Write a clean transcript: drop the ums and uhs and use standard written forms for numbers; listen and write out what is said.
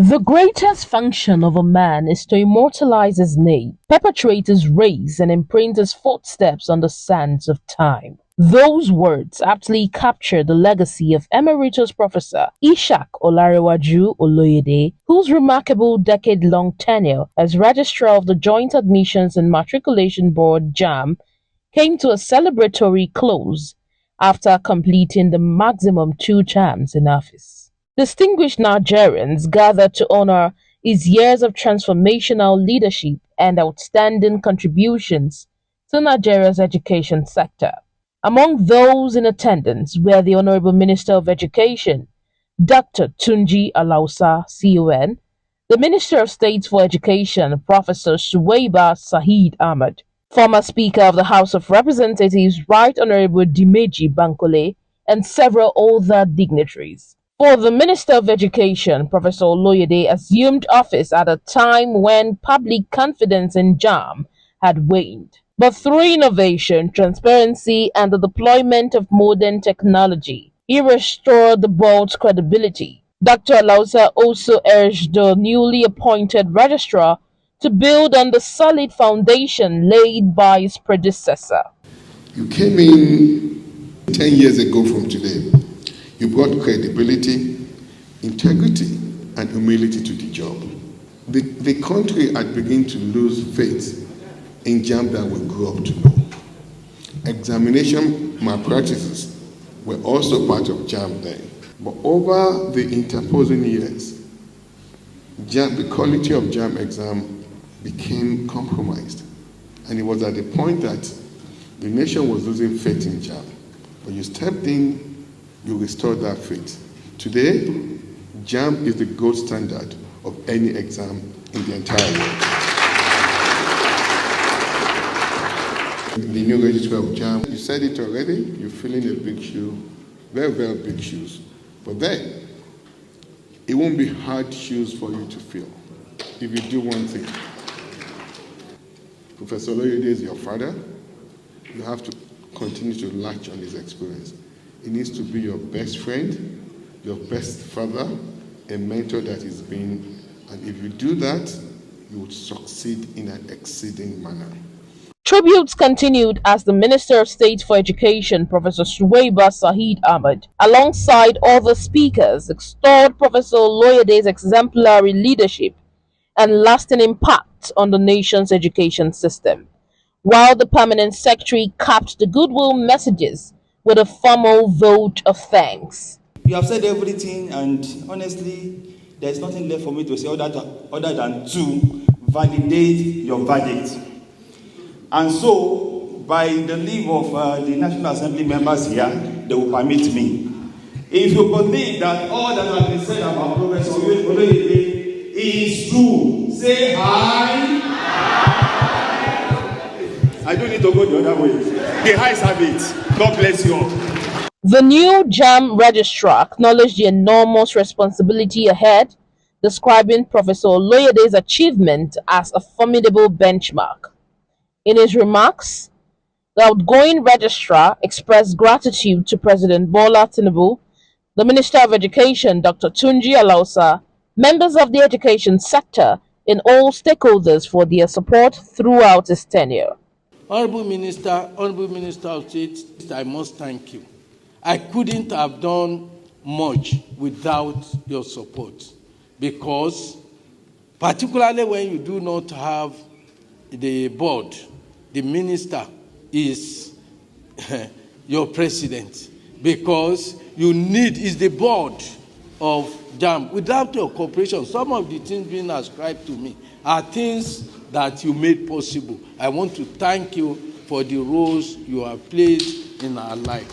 The greatest function of a man is to immortalize his name, perpetuate his race, and imprint his footsteps on the sands of time. Those words aptly capture the legacy of Emeritus Professor Ishak Olarewaju Oloyede, whose remarkable decade-long tenure as Registrar of the Joint Admissions and Matriculation Board JAMB came to a celebratory close after completing the maximum 2 terms in office. Distinguished Nigerians gathered to honor his years of transformational leadership and outstanding contributions to Nigeria's education sector. Among those in attendance were the Honorable Minister of Education, Dr. Tunji Alausa-CON, the Minister of State for Education, Professor Suwaiba Saheed Ahmed, former Speaker of the House of Representatives, Right Honorable Dimeji Bankole, and several other dignitaries. For the Minister of Education, Professor Oloyede assumed office at a time when public confidence in JAMB had waned. But through innovation, transparency, and the deployment of modern technology, he restored the board's credibility. Dr. Alausa also urged the newly appointed registrar to build on the solid foundation laid by his predecessor. You came in 10 years ago from today. You brought credibility, integrity, and humility to the job. The country had begun to lose faith in JAMB that we grew up to know. Examination malpractices were also part of JAMB then. But over the interposing years, the quality of JAMB exam became compromised. And it was at the point that the nation was losing faith in JAMB. But you stepped in, you restored that faith. Today, JAMB is the gold standard of any exam in the entire world. The new registrar of JAMB, you said it already, you're filling a big shoe, very, very big shoes. But then, it won't be hard shoes for you to fill if you do one thing. Professor Oloyede is your father. You have to continue to latch on his experience. He needs to be your best friend, your best father, a mentor that he's been. And if you do that, you would succeed in an exceeding manner. Tributes continued as the Minister of State for Education, Professor Suwaiba Saheed Ahmed, alongside other speakers, extolled Professor Oloyede's exemplary leadership and lasting impact on the nation's education system, while the Permanent Secretary capped the goodwill messages with a formal vote of thanks. You have said everything, and honestly, there's nothing left for me to say other than to validate your verdict. And so, by the leave of the National Assembly members here, they will permit me. If you believe that all that has been said about Professor Oloyede is true, say aye. I don't need to go the other way. The highs have it. God bless you all. The new JAMB registrar acknowledged the enormous responsibility ahead, describing Professor Oloyede's achievement as a formidable benchmark. In his remarks, the outgoing registrar expressed gratitude to President Bola Tinubu, the Minister of Education, Dr. Tunji Alausa, members of the education sector, and all stakeholders for their support throughout his tenure. Honorable Minister of State, I must thank you. I couldn't have done much without your support, because particularly when you do not have the board, the minister is your president, because you need is the board of JAMB. Without your cooperation, some of the things being ascribed to me are things that you made possible. I want to thank you for the roles you have played in our life.